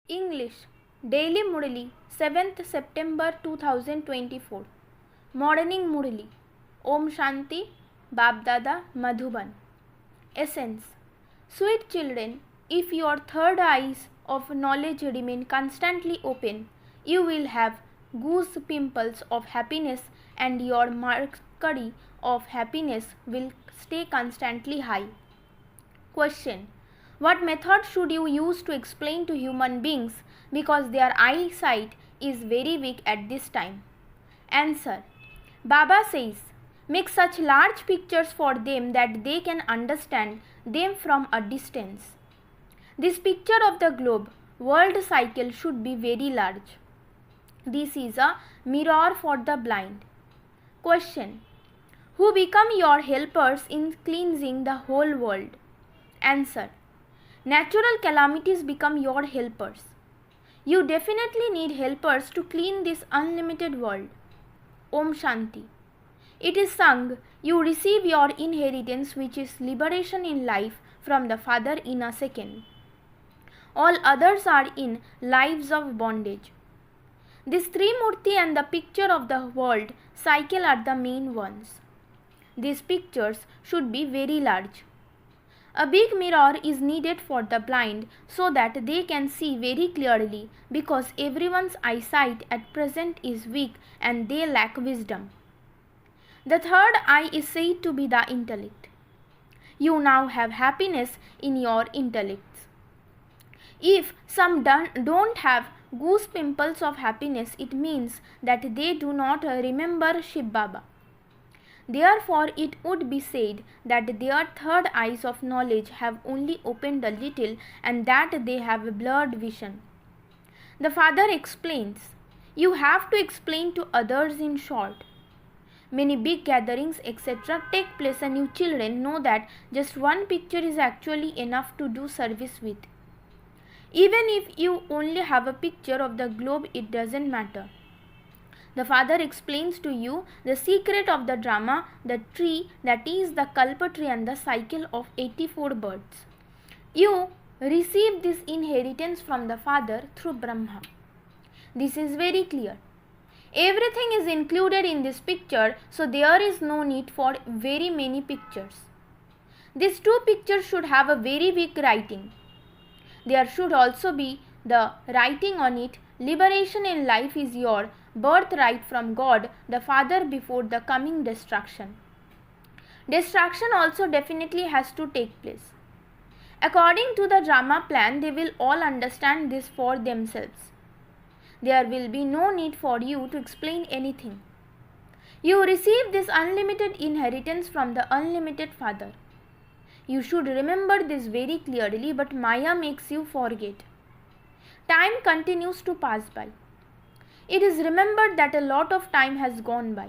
English Daily MURLI 7th September 2024 Morning MURLI Om Shanti Babdada Madhuban Essence Sweet children, if your third eyes of knowledge remain constantly open, you will have goose pimples of happiness and your mercury of happiness will stay constantly high. Question: what method should you use to explain to human beings because their eyesight is very weak at this time? Answer: Baba says, make such large pictures for them that they can understand them from a distance. This picture of the globe world cycle should be very large. This is a mirror for the blind. Question: who become your helpers in cleansing the whole world? Answer: natural calamities become your helpers. You definitely need helpers to clean this unlimited world. Om Shanti. It is sung, you receive your inheritance, which is liberation in life from the Father in a second. All others are in lives of bondage. This Trimurti and the picture of the world cycle are the main ones. These pictures should be very large. A big mirror is needed for the blind so that they can see very clearly, because everyone's eyesight at present is weak and they lack wisdom. The third eye is said to be the intellect. You now have happiness in your intellects. If some don't have goose pimples of happiness, it means that they do not remember Shiv Baba. Therefore, it would be said that their third eyes of knowledge have only opened a little and that they have blurred vision. The Father explains, you have to explain to others in short. Many big gatherings, etc. take place and you children know that just one picture is actually enough to do service with. Even if you only have a picture of the globe, it doesn't matter. The Father explains to you the secret of the drama, the tree, that is the Kalpa tree and the cycle of 84 birds. You receive this inheritance from the Father through Brahma. This is very clear. Everything is included in this picture, so there is no need for very many pictures. These two pictures should have a very big writing. There should also be the writing on it, liberation in life is your birthright from God the Father before the coming destruction. Destruction also definitely has to take place. According to the drama plan, they will all understand this for themselves. There will be no need for you to explain anything. You receive this unlimited inheritance from the unlimited Father. You should remember this very clearly, but Maya makes you forget. Time continues to pass by. It is remembered that a lot of time has gone by.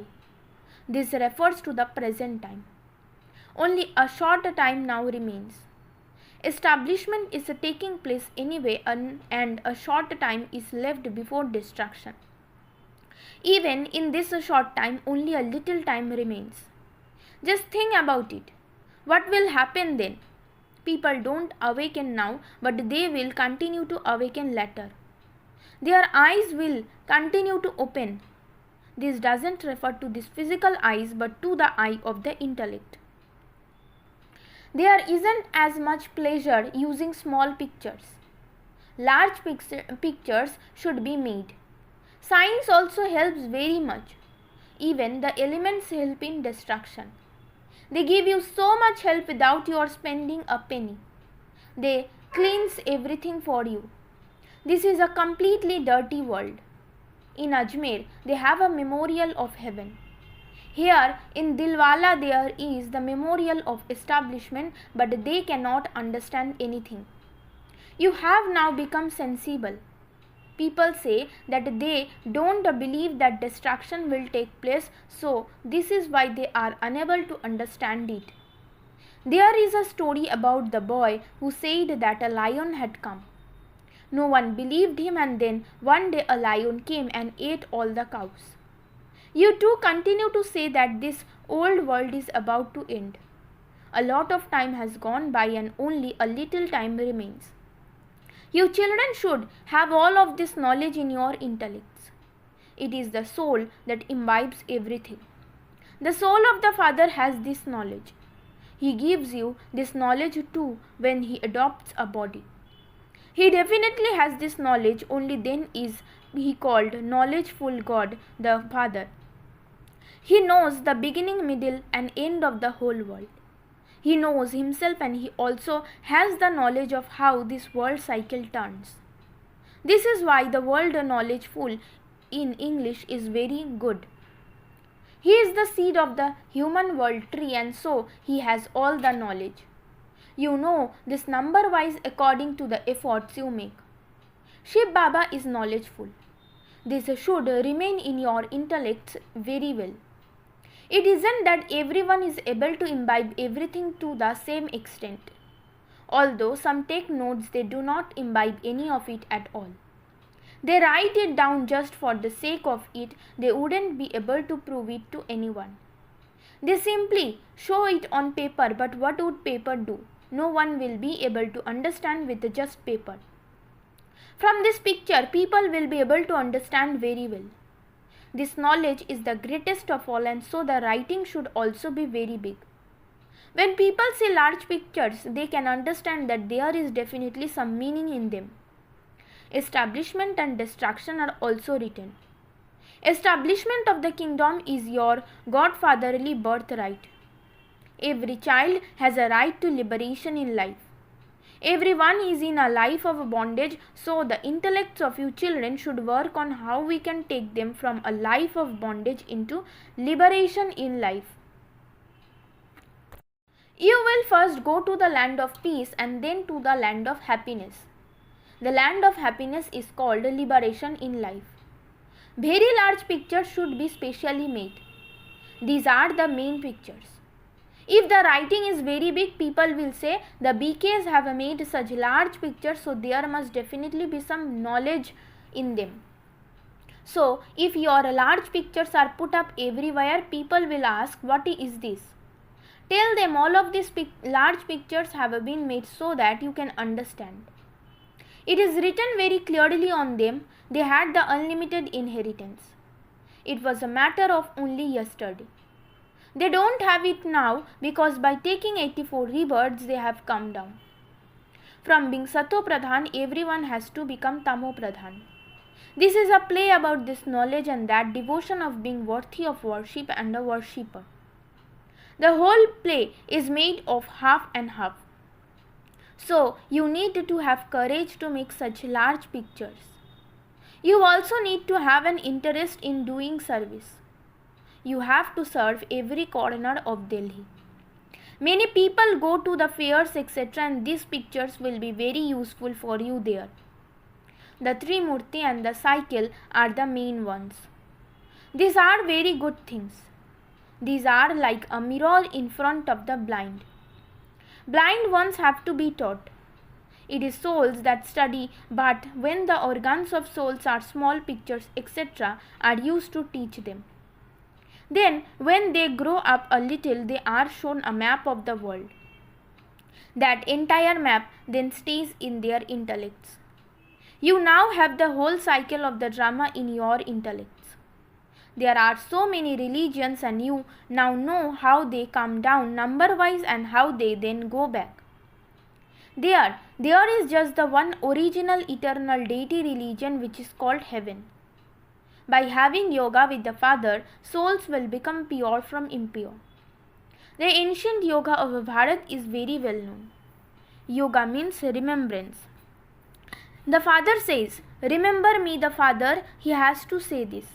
This refers to the present time. Only a short time now remains. Establishment is taking place anyway and a short time is left before destruction. Even in this short time, only a little time remains. Just think about it. What will happen then? People don't awaken now, but they will continue to awaken later. Their eyes will continue to open. This doesn't refer to these physical eyes but to the eye of the intellect. There isn't as much pleasure using small pictures. Large pictures should be made. Science also helps very much. Even the elements help in destruction. They give you so much help without your spending a penny. They cleanse everything for you. This is a completely dirty world. In Ajmer, they have a memorial of heaven. Here in Dilwala there is the memorial of establishment, but they cannot understand anything. You have now become sensible. People say that they don't believe that destruction will take place, so this is why they are unable to understand it. There is a story about the boy who said that a lion had come. No one believed him, and then one day a lion came and ate all the cows. You too continue to say that this old world is about to end. A lot of time has gone by and only a little time remains. You children should have all of this knowledge in your intellects. It is the soul that imbibes everything. The soul of the Father has this knowledge. He gives you this knowledge too when He adopts a body. He definitely has this knowledge, only then is He called knowledgeful God the Father. He knows the beginning, middle, and end of the whole world. He knows Himself, and He also has the knowledge of how this world cycle turns. This is why the word knowledgeful in English is very good. He is the seed of the human world tree, and so He has all the knowledge. You know this number wise according to the efforts you make. Shiv Baba is knowledgeful. This should remain in your intellects very well. It isn't that everyone is able to imbibe everything to the same extent. Although some take notes, they do not imbibe any of it at all. They write it down just for the sake of it. They wouldn't be able to prove it to anyone. They simply show it on paper, but what would paper do? No one will be able to understand with just paper. From this picture, people will be able to understand very well. This knowledge is the greatest of all, and so the writing should also be very big. When people see large pictures, they can understand that there is definitely some meaning in them. Establishment and destruction are also written. Establishment of the kingdom is your godfatherly birthright. Every child has a right to liberation in life. Everyone is in a life of bondage, so the intellects of you children should work on how we can take them from a life of bondage into liberation in life. You will first go to the land of peace and then to the land of happiness. The land of happiness is called liberation in life. Very large pictures should be specially made. These are the main pictures. If the writing is very big, people will say the BKs have made such large pictures, so there must definitely be some knowledge in them. So, if your large pictures are put up everywhere, people will ask, what is this? Tell them all of these large pictures have been made so that you can understand. It is written very clearly on them. They had the unlimited inheritance. It was a matter of only yesterday. They don't have it now because by taking 84 rebirths they have come down. From being Sato Pradhan, everyone has to become Tamo Pradhan. This is a play about this knowledge and that devotion of being worthy of worship and a worshipper. The whole play is made of half and half. So you need to have courage to make such large pictures. You also need to have an interest in doing service. You have to serve every corner of Delhi. Many people go to the fairs etc. and these pictures will be very useful for you there. The Trimurti and the cycle are the main ones. These are very good things. These are like a mirror in front of the blind. Blind ones have to be taught. It is souls that study, but when the organs of souls are small, pictures etc. are used to teach them. Then, when they grow up a little, they are shown a map of the world. That entire map then stays in their intellects. You now have the whole cycle of the drama in your intellects. There are so many religions and you now know how they come down number-wise and how they then go back. There is just the one original eternal deity religion which is called heaven. By having yoga with the Father, souls will become pure from impure. The ancient yoga of Bharat is very well known. Yoga means remembrance. The Father says, remember me the Father, he has to say this.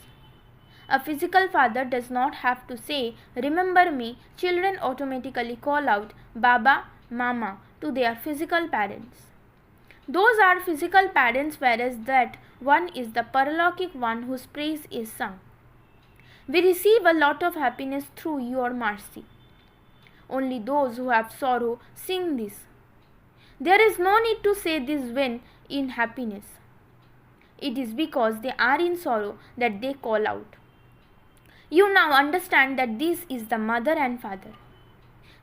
A physical father does not have to say, remember me. Children automatically call out Baba, Mama to their physical parents. Those are physical parents, whereas that one is the paralaukic one whose praise is sung. We receive a lot of happiness through your mercy. Only those who have sorrow sing this. There is no need to say this when in happiness. It is because they are in sorrow that they call out. You now understand that this is the mother and father.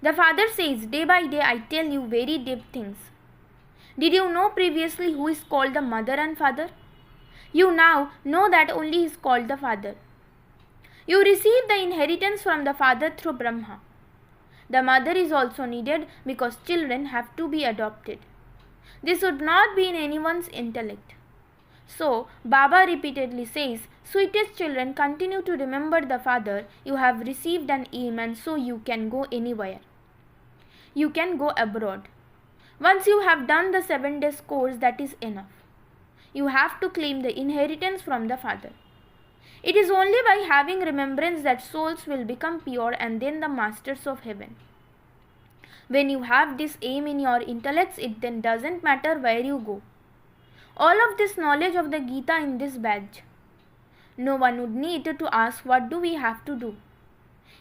The Father says, day by day I tell you very deep things. Did you know previously who is called the mother and father? You now know that only is called the father. You receive the inheritance from the father through Brahma. The mother is also needed because children have to be adopted. This would not be in anyone's intellect. So, Baba repeatedly says, sweetest children, continue to remember the father. You have received an aim and so you can go anywhere. You can go abroad. Once you have done the 7 days course, that is enough. You have to claim the inheritance from the father. It is only by having remembrance that souls will become pure and then the masters of heaven. When you have this aim in your intellects, it then doesn't matter where you go. All of this knowledge of the Gita in this badge. No one would need to ask what do we have to do.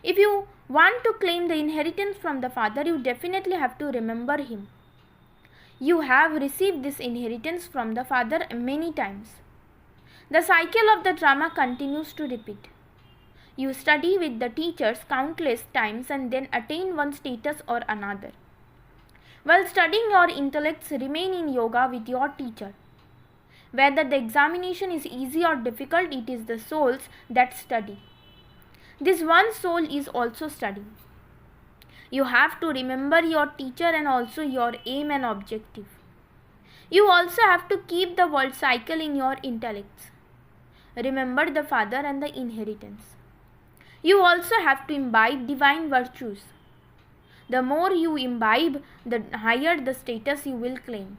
If you want to claim the inheritance from the father, you definitely have to remember him. You have received this inheritance from the father many times. The cycle of the drama continues to repeat. You study with the teachers countless times and then attain one status or another. While studying, your intellects remain in yoga with your teacher. Whether the examination is easy or difficult, it is the souls that study. This one soul is also studying. You have to remember your teacher and also your aim and objective. You also have to keep the world cycle in your intellects. Remember the father and the inheritance. You also have to imbibe divine virtues. The more you imbibe, the higher the status you will claim.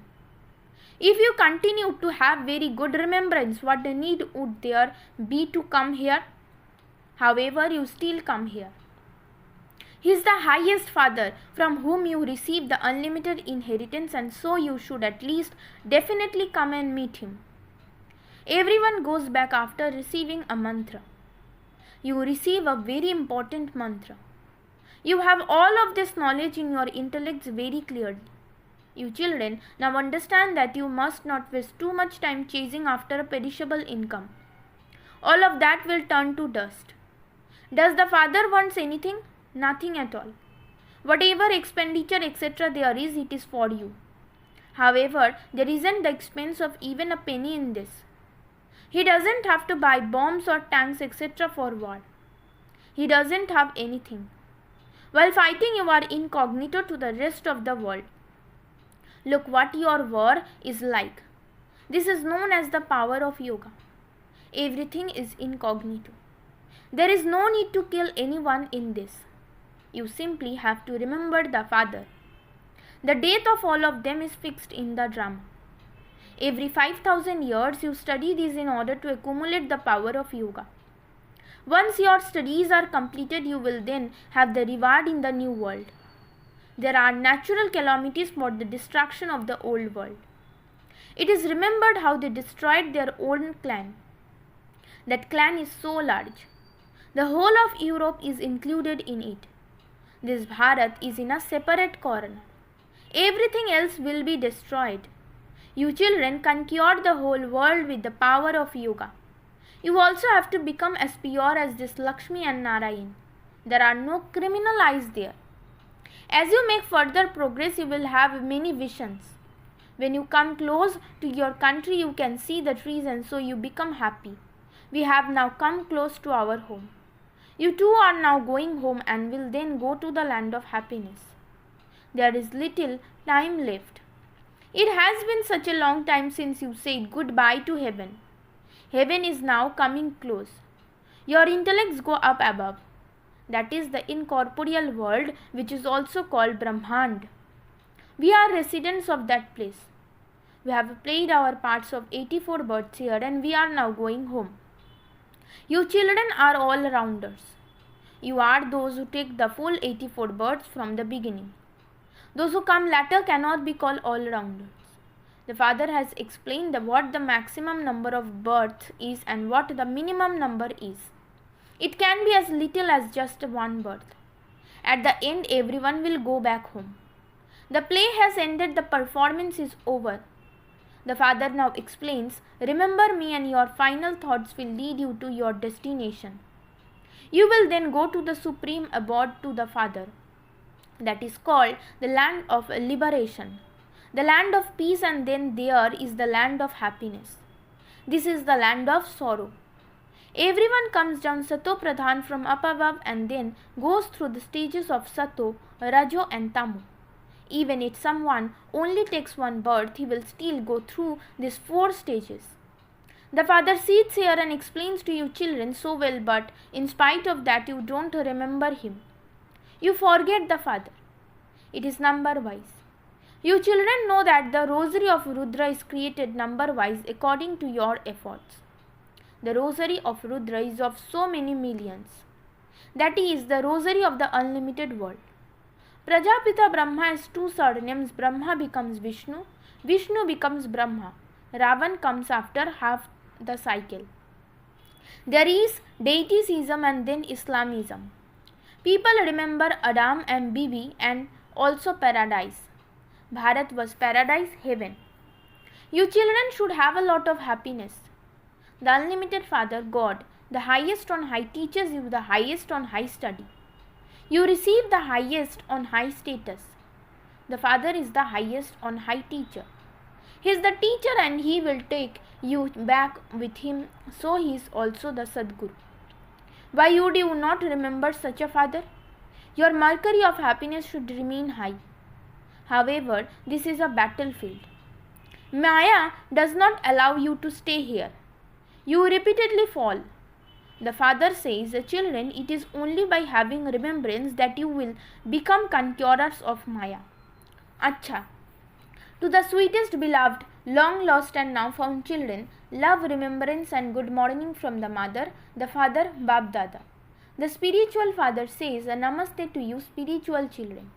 If you continue to have very good remembrance, what need would there be to come here? However, you still come here. He is the highest father from whom you receive the unlimited inheritance, and so you should at least definitely come and meet him. Everyone goes back after receiving a mantra. You receive a very important mantra. You have all of this knowledge in your intellects very clearly. You children now understand that you must not waste too much time chasing after a perishable income. All of that will turn to dust. Does the father wants anything? Nothing at all. Whatever expenditure etc. there is, it is for you. However, there isn't the expense of even a penny in this. He doesn't have to buy bombs or tanks etc. for war. He doesn't have anything. While fighting, you are incognito to the rest of the world. Look what your war is like. This is known as the power of yoga. Everything is incognito. There is no need to kill anyone in this. You simply have to remember the father. The death of all of them is fixed in the drama. Every 5,000 years you study these in order to accumulate the power of yoga. Once your studies are completed, you will then have the reward in the new world. There are natural calamities for the destruction of the old world. It is remembered how they destroyed their own clan. That clan is so large. The whole of Europe is included in it. This Bharat is in a separate corner. Everything else will be destroyed. You children can cure the whole world with the power of yoga. You also have to become as pure as this Lakshmi and Narayan. There are no criminal eyes there. As you make further progress, you will have many visions. When you come close to your country, you can see the trees and so you become happy. We have now come close to our home. You too are now going home and will then go to the land of happiness. There is little time left. It has been such a long time since you said goodbye to heaven. Heaven is now coming close. Your intellects go up above. That is the incorporeal world, which is also called Brahmand. We are residents of that place. We have played our parts of 84 births here and we are now going home. You children are all-rounders. You are those who take the full 84 births from the beginning. Those who come later cannot be called all-rounders. The father has explained what the maximum number of births is and what the minimum number is. It can be as little as just one birth. At the end, everyone will go back home. The play has ended, the performance is over. The father now explains, remember me and your final thoughts will lead you to your destination. You will then go to the supreme abode to the father. That is called the land of liberation. the land of peace, and then there is the land of happiness. This is the land of sorrow. Everyone comes down Sato Pradhan from up above and then goes through the stages of Sato, Rajo and Tamu. Even if someone only takes one birth, he will still go through these 4 stages. The father sits here and explains to you children so well, but in spite of that you don't remember him. You forget the father. It is number-wise. You children know that the rosary of Rudra is created number-wise according to your efforts. The rosary of Rudra is of so many millions. That is the rosary of the unlimited world. Prajapita Brahma has 2 surnames. Brahma becomes Vishnu, Vishnu becomes Brahma. Ravan comes after half the cycle. There is deityism and then Islamism. People remember Adam and Bibi and also paradise. Bharat was paradise, heaven. You children should have a lot of happiness. The unlimited Father, God, the highest on high, teaches you the highest on high study. You receive the highest on high status. The Father is the highest on high teacher. He is the teacher and he will take you back with him, so he is also the Sadguru. Why would you not remember such a Father? Your mercury of happiness should remain high. However, this is a battlefield. Maya does not allow you to stay here. You repeatedly fall. The Father says, children, it is only by having remembrance that you will become conquerors of Maya. Acha. To the sweetest beloved, long lost and now found children, love, remembrance and good morning from the mother, the father, Bab Dada. The spiritual father says, Namaste to you spiritual children.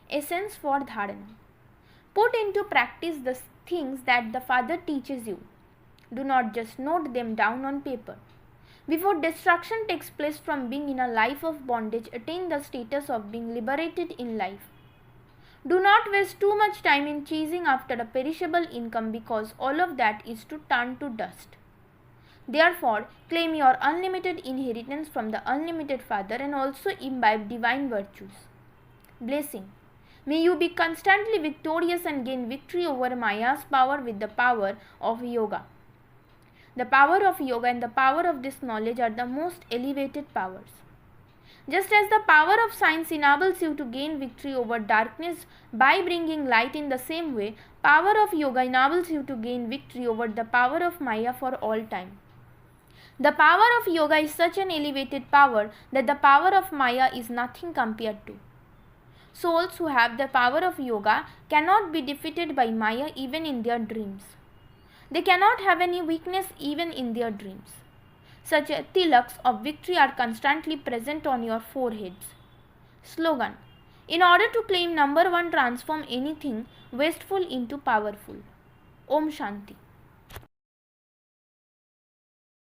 Essence for Dharana. Put into practice the things that the Father teaches you. Do not just note them down on paper. Before destruction takes place from being in a life of bondage, attain the status of being liberated in life. Do not waste too much time in chasing after a perishable income, because all of that is to turn to dust. Therefore, claim your unlimited inheritance from the unlimited Father and also imbibe divine virtues. Blessing. May you be constantly victorious and gain victory over Maya's power with the power of yoga. The power of yoga and the power of this knowledge are the most elevated powers. Just as the power of science enables you to gain victory over darkness by bringing light, in the same way, power of yoga enables you to gain victory over the power of Maya for all time. The power of yoga is such an elevated power that the power of Maya is nothing compared to. Souls who have the power of yoga cannot be defeated by Maya even in their dreams. They cannot have any weakness even in their dreams. Such tilaks of victory are constantly present on your foreheads. Slogan. In order to claim number 1, transform anything wasteful into powerful. Om Shanti.